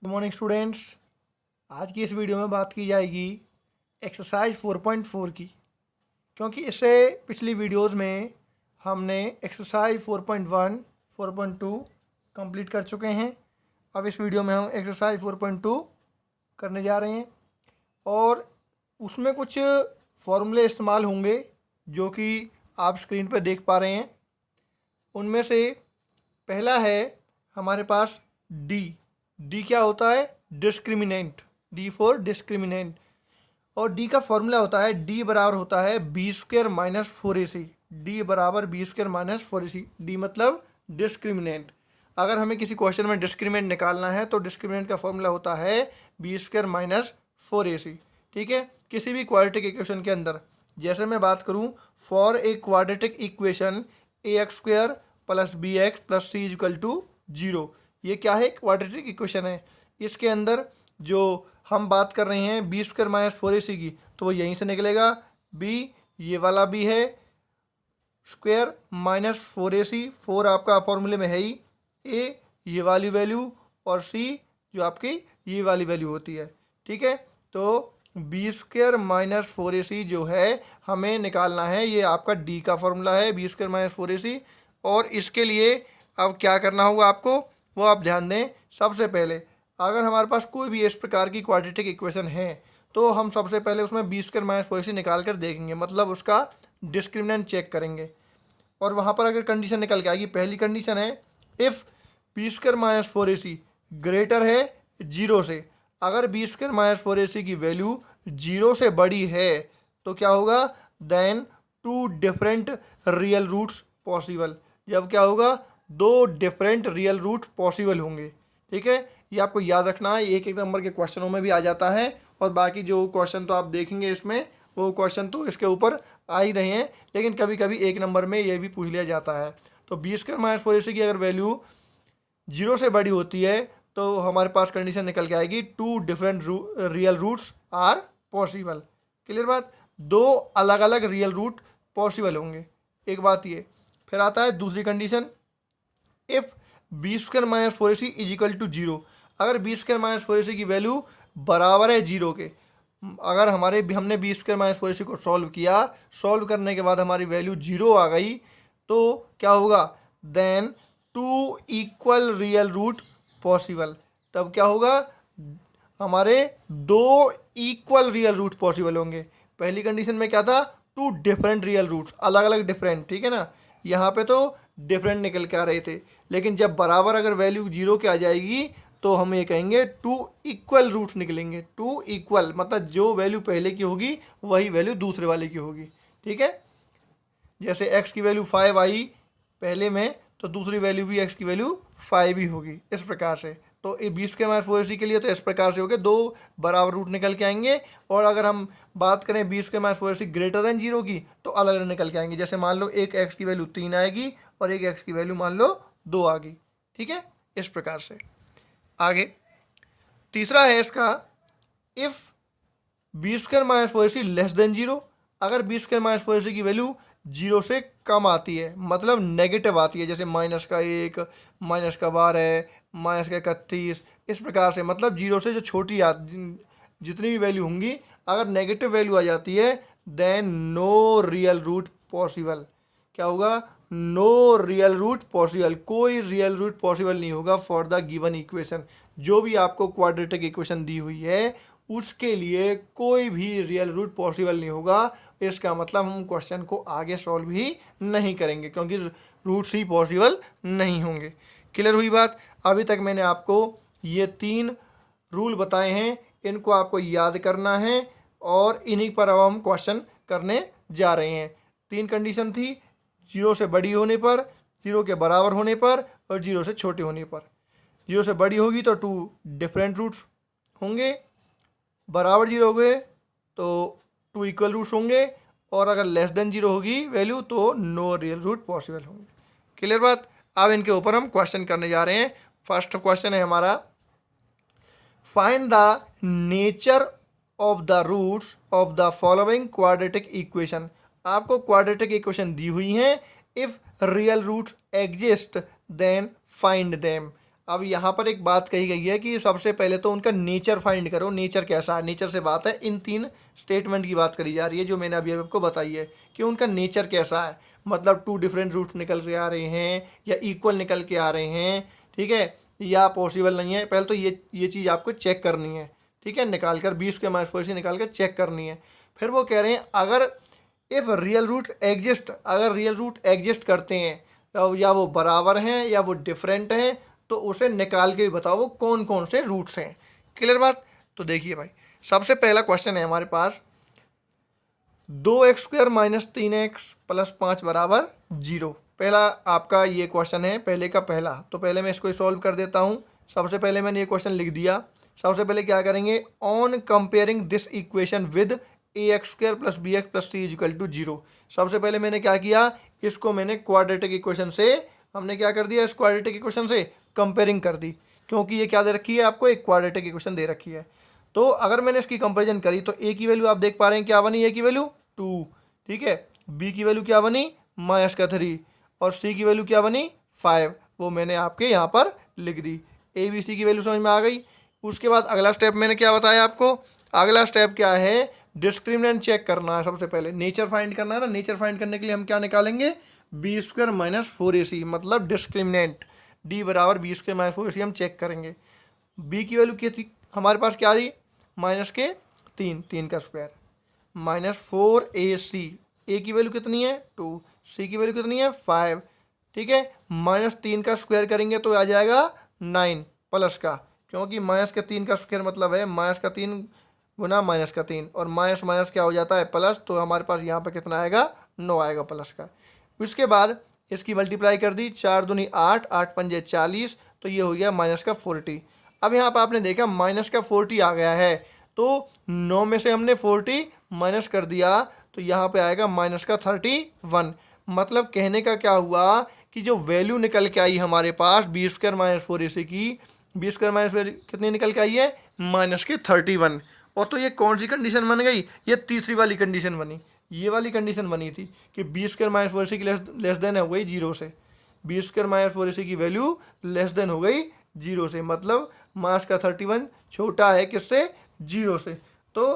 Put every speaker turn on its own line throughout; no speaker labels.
Good morning students. आज की इस वीडियो में बात की जाएगी एक्सरसाइज 4.4 की, क्योंकि इससे पिछली वीडियोस में हमने एक्सरसाइज 4.1, 4.2 कंप्लीट कर चुके हैं। अब इस वीडियो में हम एक्सरसाइज 4.2 करने जा रहे हैं और उसमें कुछ फॉर्मूले इस्तेमाल होंगे जो कि आप स्क्रीन पर देख पा रहे हैं। उनमें से पहला है हमारे पास डी। डी क्या होता है? डिस्क्रिमिनेंट। D for discriminant. और डी का फॉर्मूला होता है डी बराबर होता है B square minus 4ac। D बराबर B square minus 4ac। D मतलब डिस्क्रिमिनेंट। अगर हमें किसी क्वेश्चन में डिस्क्रिमिनेंट निकालना है तो डिस्क्रिमिनेंट का फॉर्मूला होता है बी स्क्वायर माइनस 4ac। ठीक है, किसी भी क्वाड्रेटिक इक्वेशन के अंदर जैसे मैं बात करूं, for a quadratic equation a x square plus b x plus c equal to 0। ये क्या है? क्वाड्रेटिक इक्वेशन है। इसके अंदर जो हम बात कर रहे हैं बी स्क्वायर माइनस 4ac की, तो वो यहीं से निकलेगा। बी ये वाला बी है, स्क्वायर माइनस 4ac, 4 आपका फॉर्मूले में है ही, ए ये वाली वैल्यू और सी जो आपकी ये वाली वैल्यू होती है। ठीक है, तो बी स्क्वायर माइनस 4ac जो है हमें निकालना है, ये आपका डी का फॉर्मूला है, बी स्क्वायर माइनस 4ac। और इसके लिए अब क्या करना होगा आपको, वो आप ध्यान दें। सबसे पहले अगर हमारे पास कोई भी इस प्रकार की क्वाड्रेटिक इक्वेशन है तो हम सबसे पहले उसमें बी स्क्वायर माइनस 4ac निकाल कर देखेंगे, मतलब उसका डिस्क्रिमिनेंट चेक करेंगे। और वहाँ पर अगर कंडीशन निकल के आएगी, पहली कंडीशन है if b square minus 4ac greater है 0 से। अगर बी स्क्वायर माइनस 4ac की वैल्यू 0 से बड़ी है तो क्या होगा? Then two different real roots possible. जब क्या होगा? दो डिफरेंट रियल रूट पॉसिबल होंगे। ठीक है, ये आपको याद रखना है, एक एक नंबर के क्वेश्चनों में भी आ जाता है। और बाकी जो क्वेश्चन तो आप देखेंगे इसमें, वो क्वेश्चन तो इसके ऊपर आ ही रहे हैं, लेकिन कभी कभी एक नंबर में ये भी पूछ लिया जाता है। तो बी स्क्वायर माइनस 4ac की अगर वैल्यू 0 से बड़ी होती है तो हमारे पास कंडीशन निकल के आएगी two different real roots are possible. Clear बात? दो अलग अलग रियल रूट पॉसिबल होंगे, एक बात ये। फिर आता है दूसरी condition, if b square minus 4ac is equal to 0। अगर बी स्क्वायर माइनस 4ac की वैल्यू बराबर है 0 के, अगर हमने बी स्क्वायर माइनस 4ac को सॉल्व किया, सॉल्व करने के बाद हमारी वैल्यू 0 आ गई, तो क्या होगा? Then two equal real root possible. तब क्या होगा? हमारे दो इक्वल रियल रूट पॉसिबल होंगे। पहली कंडीशन में क्या था? टू डिफरेंट रियल रूट्स, अलग अलग डिफरेंट। ठीक है ना, यहाँ पे तो डिफरेंट निकल के आ रहे थे, लेकिन जब बराबर अगर वैल्यू 0 के आ जाएगी तो हम ये कहेंगे टू इक्वल रूट्स निकलेंगे। टू इक्वल मतलब जो वैल्यू पहले की होगी वही वैल्यू दूसरे वाले की होगी। ठीक है, जैसे x की वैल्यू 5 आई पहले में, तो दूसरी वैल्यू भी x की वैल्यू 5 ही होगी, इस प्रकार से। तो ये 20 के माइनस 4ac के लिए तो इस प्रकार से हो गए, दो बराबर रूट निकल के आएंगे। और अगर हम बात करें 20 के माइनस 4ac ग्रेटर देन 0 की, तो अलग अलग निकल के आएंगे। जैसे मान लो एक x की वैल्यू 3 आएगी और एक x की वैल्यू मान लो 2 आ गई। ठीक है, इस प्रकार से। आगे तीसरा है इसका, if b square minus 4ac less than 0। अगर बी स्क्वायर माइनस 4ac की वैल्यू 0 से कम आती है, मतलब नेगेटिव आती है, जैसे -1, -12, -31, इस प्रकार से, मतलब 0 से जो छोटी जितनी भी वैल्यू होंगी, अगर नेगेटिव वैल्यू आ जाती है, then no real root possible. क्या होगा? नो रियल रूट पॉसिबल, कोई रियल रूट पॉसिबल नहीं होगा फॉर द गिवन इक्वेशन। जो भी आपको क्वाड्रेटिक इक्वेशन दी हुई है उसके लिए कोई भी रियल रूट पॉसिबल नहीं होगा। इसका मतलब हम क्वेश्चन को आगे सॉल्व ही नहीं करेंगे, क्योंकि रूट्स ही पॉसिबल नहीं होंगे। क्लियर हुई बात? अभी तक मैंने आपको ये 3 रूल बताए हैं, इनको आपको याद करना है और इन्हीं पर अब हम क्वेश्चन करने जा रहे हैं। 3 कंडीशन थी, 0 से बड़ी होने पर, 0 के बराबर होने पर और 0 से छोटे होने पर। 0 से बड़ी होगी तो 2 डिफरेंट रूट्स होंगे, बराबर 0 हो गए तो 2 इक्वल रूट्स होंगे, और अगर लेस देन 0 होगी वैल्यू तो नो रियल रूट पॉसिबल होंगे। क्लियर बात? अब इनके ऊपर हम क्वेश्चन करने जा रहे हैं। फर्स्ट क्वेश्चन है हमारा, find the nature of the roots of the following quadratic equation. आपको क्वाड्रेटिक इक्वेशन दी हुई हैं, if real roots exist then find them. अब यहाँ पर एक बात कही गई है कि सबसे पहले तो उनका नेचर फाइंड करो, नेचर कैसा है। नेचर से बात है, इन 3 स्टेटमेंट की बात करी जा रही है जो मैंने अभी आपको बताई है कि उनका नेचर कैसा है। मतलब 2 डिफरेंट रूट निकल के आ रहे हैं या इक्वल निकल के आ रहे हैं, ठीक है, या पॉसिबल नहीं है। पहले तो ये चीज़ आपको चेक करनी है, ठीक है, निकाल कर 20 के -4 से निकाल कर चेक करनी है। फिर वो कह रहे हैं अगर इफ़ रियल रूट एग्जिस्ट, अगर रियल रूट एग्जिस्ट करते हैं या वो बराबर हैं या वो डिफरेंट हैं, तो उसे निकाल के भी बताओ वो कौन कौन से रूट्स हैं। क्लियर बात। तो देखिए भाई, सबसे पहला क्वेश्चन है हमारे पास 2x² - 3x + 5 = 0। पहला आपका ये क्वेश्चन है, पहले का पहला। तो पहले मैं इसको सॉल्व कर देता हूँ। सबसे पहले मैंने ये क्वेश्चन लिख दिया। सबसे पहले क्या करेंगे, on comparing this equation with ax² + bx + c = 0। सबसे पहले मैंने क्या किया, इसको मैंने क्वाड्रेटिक इक्वेशन से, हमने क्या कर दिया, इस क्वाड्रेटिक इक्वेशन से कंपेयरिंग कर दी, क्योंकि ये क्या दे रखी है आपको, एक क्वाड्रेटिक इक्वेशन दे रखी है। तो अगर मैंने इसकी कंपेरिजन करी तो a की वैल्यू आप देख पा रहे हैं क्या बनी, a की वैल्यू 2, ठीक है, b की वैल्यू क्या बनी -3 और c की वैल्यू क्या बनी 5। वो मैंने आपके यहाँ पर लिख दी। a b c की वैल्यू समझ में आ गई। उसके बाद अगला स्टेप मैंने क्या बताया आपको, अगला स्टेप क्या है, डिस्क्रिमिनेंट चेक करना है। सबसे पहले नेचर फाइंड करना है ना। नेचर फाइंड करने के लिए हम क्या निकालेंगे, b² - 4ac, मतलब डिस्क्रिमिनेंट d = b² - 4ac हम चेक करेंगे। b की वैल्यू कितनी हमारे पास क्या आई, -3 का स्क्वायर -4ac, a की वैल्यू कितनी है 2, c की वैल्यू कितनी है 5, ठीक है, -3 का स्क्वायर करेंगे तो आ जाएगा 9 प्लस का, क्योंकि -3 का स्क्वायर मतलब है -3 गुना -3 और माइनस क्या हो जाता है प्लस, तो हमारे पास यहाँ पे कितना आएगा 9 आएगा प्लस का। उसके बाद इसकी मल्टीप्लाई कर दी, 4 दूनी 8, 8 पंजे 40, तो ये हो गया -40। अब यहाँ पर आपने देखा -40 आ गया है, तो 9 में से हमने 40 माइनस कर दिया तो यहाँ पे आएगा -31। मतलब कहने का क्या हुआ कि जो वैल्यू निकल के आई हमारे पास b² - 4ac की, b² - 4 कितनी निकल के आई है -31। और तो ये कौन सी कंडीशन बन गई, ये तीसरी वाली कंडीशन बनी। ये वाली कंडीशन बनी थी कि b² - 4ac की लेस देन हो गई 0 से, b² - 4ac की वैल्यू लेस देन हो गई 0 से, मतलब -31 छोटा है किससे, 0 से। तो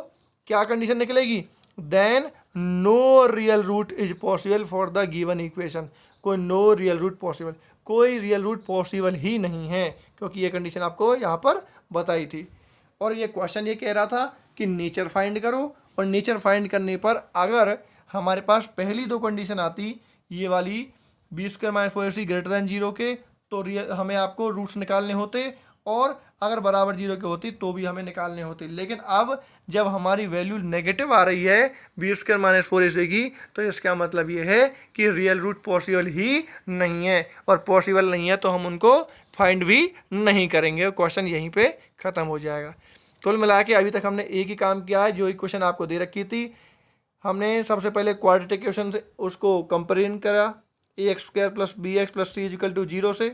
क्या कंडीशन निकलेगी, then no real root is possible for the given equation. कोई नो रियल रूट पॉसिबल, कोई रियल रूट पॉसिबल ही नहीं है, क्योंकि ये कंडीशन आपको यहाँ पर बताई थी। और ये क्वेश्चन ये कह रहा था कि नेचर फाइंड करो, और नेचर फाइंड करने पर अगर हमारे पास पहली 2 कंडीशन आती, ये वाली b² - 4ac > 0 के, तो हमें आपको रूट्स निकालने होते, और अगर बराबर 0 के होती तो भी हमें निकालने होते। लेकिन अब जब हमारी वैल्यू नेगेटिव आ रही है b² - 4ac की, तो इसका मतलब ये है कि रियल रूट पॉसिबल ही नहीं है, और पॉसिबल नहीं है तो हम उनको फाइंड भी नहीं करेंगे, क्वेश्चन यहीं पे ख़त्म हो जाएगा। कुल मिला के अभी तक हमने एक ही काम किया है, जो इक्वेशन आपको दे रखी थी, हमने सबसे पहले क्वाड्रेटिक इक्वेशन से उसको कंपेरिजन करा, ax² + bx + c = 0 से।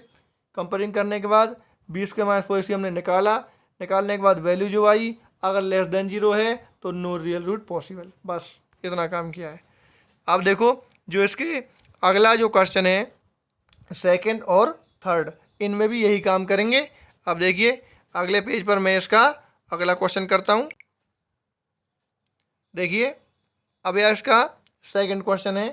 कंपेरिजन करने के बाद b² - 4ac हमने निकाला, निकालने के बाद वैल्यू जो आई, अगर लेस देन 0 है तो नो रियल रूट पॉसिबल। बस इतना काम किया है। अब देखो जो इसके अगला जो क्वेश्चन है सेकंड और थर्ड, इनमें भी यही काम करेंगे। अब देखिए अगले पेज पर मैं इसका अगला क्वेश्चन करता हूँ। देखिए अब यह इसका सेकंड क्वेश्चन है,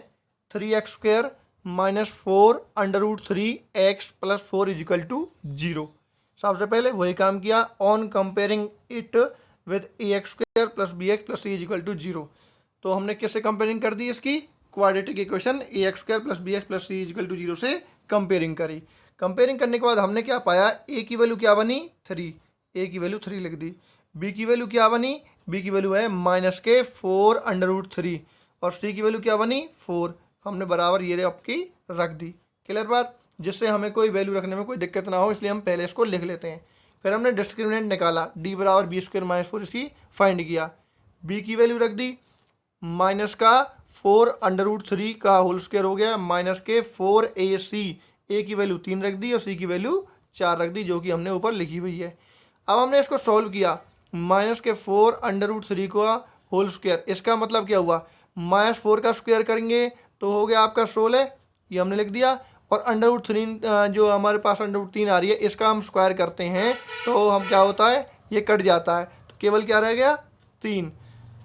3x² - 4 √3x + 4 = 0। सबसे पहले वही काम किया, on comparing it with ax² + bx + c = 0। तो हमने किससे कंपेयरिंग कर दी, इसकी quadratic equation ax² + bx + c = 0 से कंपेयरिंग करी। कंपेयरिंग करने के बाद हमने क्या पाया, a की वैल्यू क्या बनी 3, a की वैल्यू 3 लिख दी। b की वैल्यू क्या बनी, b की वैल्यू है -4 √3 और c की वैल्यू क्या बनी 4। हमने बराबर ये आपकी रख दी। क्लियर बात, जिससे हमें कोई वैल्यू रखने में कोई दिक्कत ना हो, इसलिए हम पहले इसको लिख लेते हैं। फिर हमने डिस्क्रिमिनेंट निकाला, d = b² - 4ac फाइंड किया, b की वैल्यू रख दी -4 √3 का होल स्क्वायर हो गया -4ac, a की वैल्यू 3 रख दी और c की वैल्यू 4 रख दी, जो कि हमने ऊपर लिखी हुई है। अब हमने इसको सॉल्व किया, -4 √3 का होल स्क्वायर, इसका मतलब क्या हुआ, -4 का स्क्वायर करेंगे तो हो गया आपका 16, ये हमने लिख दिया, और √3 जो हमारे पास √3 आ रही है इसका हम स्क्वायर करते हैं तो हम क्या होता है, ये कट जाता है, तो केवल क्या रह गया 3।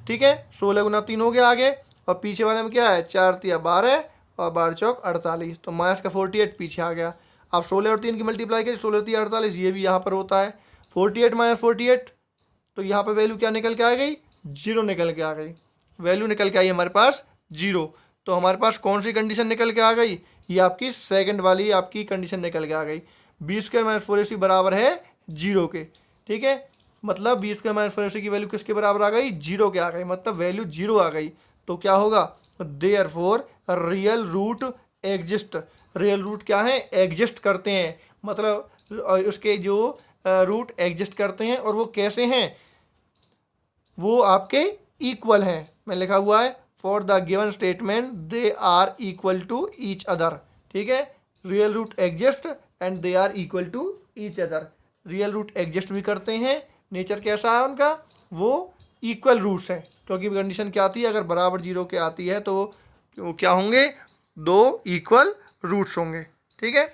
ठीक है, 16 गुना 3 हो गया आगे, और पीछे वाले में क्या है 4 तिया 12 और 12 चौक 48, तो माइनस का 48 पीछे आ गया। अब 16 और 3 की मल्टीप्लाई करिए, 16 तिया 48, ये भी यहाँ पर होता है 48 माइनस 48, तो यहाँ पर वैल्यू क्या निकल के आ गई, 0 निकल के आ गई, वैल्यू निकल के आई हमारे पास 0। तो हमारे पास कौन सी कंडीशन निकल के आ गई, ये आपकी सेकंड वाली आपकी कंडीशन निकल के आ गई। b² माइनस 4ac बराबर है 0 के। ठीक है, मतलब b² माइनस 4ac की वैल्यू किसके बराबर आ गई, 0 के आ गई, मतलब वैल्यू 0 आ गई। तो क्या होगा, therefore real root exist, real root क्या है, एग्जिस्ट करते हैं, मतलब उसके जो रूट एग्जिस्ट करते हैं, और वो कैसे हैं, वो आपके इक्वल हैं। मैं लिखा हुआ है for the given statement they are equal to each other. ठीक है, real root exist and they are equal to each other, real root exist भी करते हैं, नेचर कैसा है उनका, वो इक्वल रूट्स हैं, क्योंकि कंडीशन क्या आती है, अगर बराबर 0 के आती है तो क्या होंगे, 2 इक्वल रूट्स होंगे। ठीक है,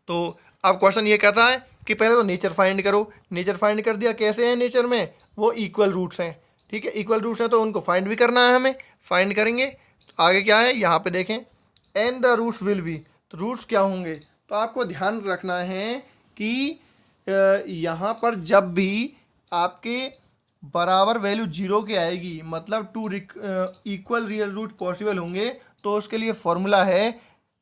तो अब क्वेश्चन ये कहता है कि पहले तो नेचर फाइंड करो, नेचर फाइंड कर दिया, कैसे हैं नेचर में, वो इक्वल रूट्स हैं। ठीक है, इक्वल रूट्स हैं तो उनको फाइंड भी करना है हमें, फाइंड करेंगे। तो आगे क्या है, यहाँ पे देखें and the roots will be, तो रूट्स क्या होंगे, तो आपको ध्यान रखना है कि यहाँ पर जब भी आपके बराबर वैल्यू 0 के आएगी, मतलब 2 इक्वल रियल रूट पॉसिबल होंगे, तो उसके लिए फॉर्मूला है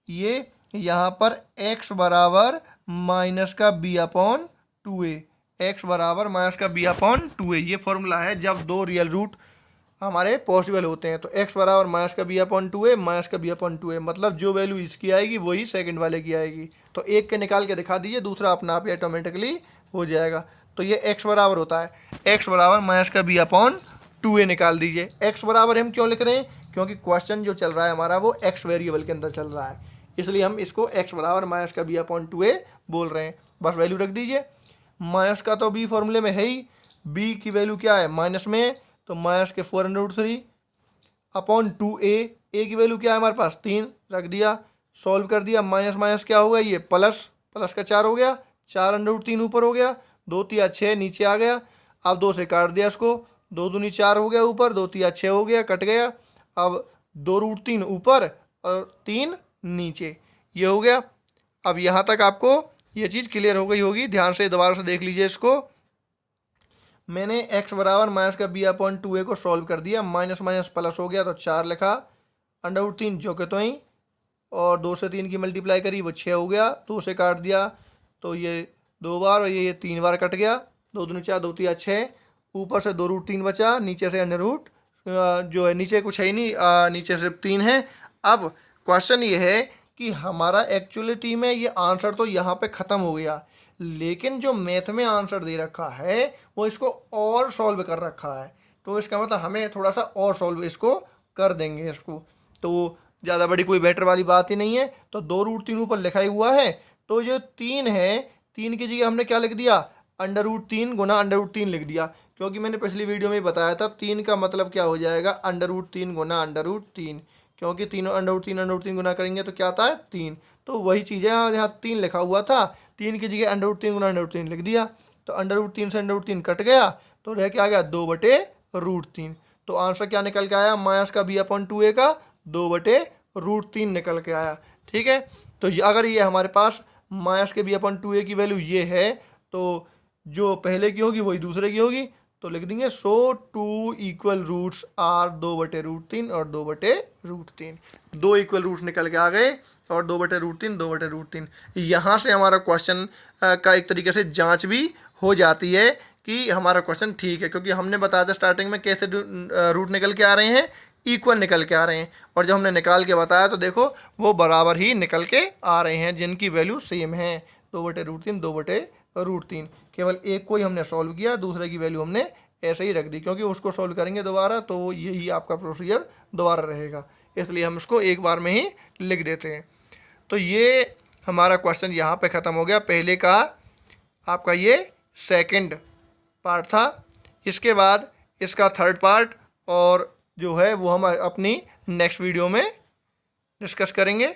ये यहाँ पर x बराबर माइनस का b/2a, x बराबर माइनस का b/2a, ये फॉर्मूला है जब 2 रियल रूट हमारे पॉसिबल होते हैं। तो x बराबर माइनस का b/2a माइनस का b/2a, मतलब जो वैल्यू इसकी आएगी वही सेकंड वाले की आएगी। तो एक के निकाल के दिखा दीजिए, दूसरा अपना आप ऑटोमेटिकली हो जाएगा। तो ये x बराबर होता है, x बराबर माइनस का b/2a निकाल दीजिए। x बराबर हम क्यों लिख रहे हैं, क्योंकि क्वेश्चन जो चल रहा है हमारा वो x वेरिएबल के अंदर चल रहा है, इसलिए हम इसको x बराबर माइनस का b/2a बोल रहे हैं। बस वैल्यू रख दीजिए, माइनस का तो b फॉर्मूले में है ही, b की वैल्यू क्या है माइनस में है, तो माइनस के 4√3/2a, a की वैल्यू क्या है हमारे पास 3, रख दिया, सॉल्व कर दिया, माइनस माइनस क्या होगा, ये प्लस, प्लस का 4 हो गया, 4√3 ऊपर हो गया, 2 तिया 6 नीचे आ गया। अब 2 से काट दिया इसको, 2 दूनी 4 हो गया ऊपर, 2 तिया 6 हो गया, कट गया। अब 2√3 ऊपर और 3 नीचे, ये हो गया। अब यहाँ तक आपको ये चीज़ क्लियर हो गई होगी, ध्यान से दोबारा से देख लीजिए इसको। मैंने x बराबर माइनस का b/2a को सॉल्व कर दिया, माइनस माइनस प्लस हो गया तो 4 लिखा, √3 जो के तो ही, और 2 से 3 की मल्टीप्लाई करी वो 6 हो गया, 2 से काट दिया तो ये 2 बार और ये 3 बार कट गया, 2 दूनी 4 2 तिया 6, ऊपर से 2√3 बचा, नीचे से अंडर जो है नीचे कुछ है ही नहीं, नीचे सिर्फ 3 है। अब क्वेश्चन ये है कि हमारा एक्चुअलिटी में ये आंसर तो यहाँ पे ख़त्म हो गया, लेकिन जो मैथ में आंसर दे रखा है वो इसको और सॉल्व कर रखा है, तो इसका मतलब हमें थोड़ा सा और सॉल्व इसको कर देंगे इसको, तो ज़्यादा बड़ी कोई बेटर वाली बात ही नहीं है। तो 2√3 ऊपर लिखा ही हुआ है, तो जो 3 है, 3 की जगह हमने क्या लिख दिया, √3 गुना √3 लिख दिया, क्योंकि मैंने पिछली वीडियो में बताया था 3 का मतलब क्या हो जाएगा, √3 गुना √3, क्योंकि तीनों √3 गुना करेंगे तो क्या आता है 3, तो वही चीज़ है, यहाँ 3 लिखा हुआ था, 3 की जगह √3 गुना √3 लिख दिया, तो √3 से √3 कट गया, तो रह के आ गया 2/√3। तो आंसर क्या निकल के आया, माइनस का b/2a का 2/√3 निकल के आया। ठीक है, तो अगर ये हमारे पास माइनस के b/2a की वैल्यू ये है, तो जो पहले की होगी वही दूसरे की होगी, तो लिख देंगे सो 2 इक्वल रूट्स आर 2/√3 और 2/√3, 2 इक्वल रूट्स निकल के आ गए, और 2/√3 2/√3। यहाँ से हमारा क्वेश्चन का एक तरीके से जांच भी हो जाती है कि हमारा क्वेश्चन ठीक है, क्योंकि हमने बताया था स्टार्टिंग में कैसे रूट निकल के आ रहे हैं, इक्वल निकल के आ रहे हैं, और जब हमने निकाल के बताया तो देखो वो बराबर ही निकल के आ रहे हैं, जिनकी वैल्यू सेम है, 2/√3 2/√3। केवल एक को ही हमने सॉल्व किया, दूसरे की वैल्यू हमने ऐसे ही रख दी, क्योंकि उसको सॉल्व करेंगे दोबारा तो यही आपका प्रोसीजर दोबारा रहेगा, इसलिए हम इसको एक बार में ही लिख देते हैं। तो ये हमारा क्वेश्चन यहाँ पे ख़त्म हो गया, पहले का आपका ये सेकंड पार्ट था। इसके बाद इसका थर्ड पार्ट और जो है वो हम अपनी नेक्स्ट वीडियो में डिस्कस करेंगे।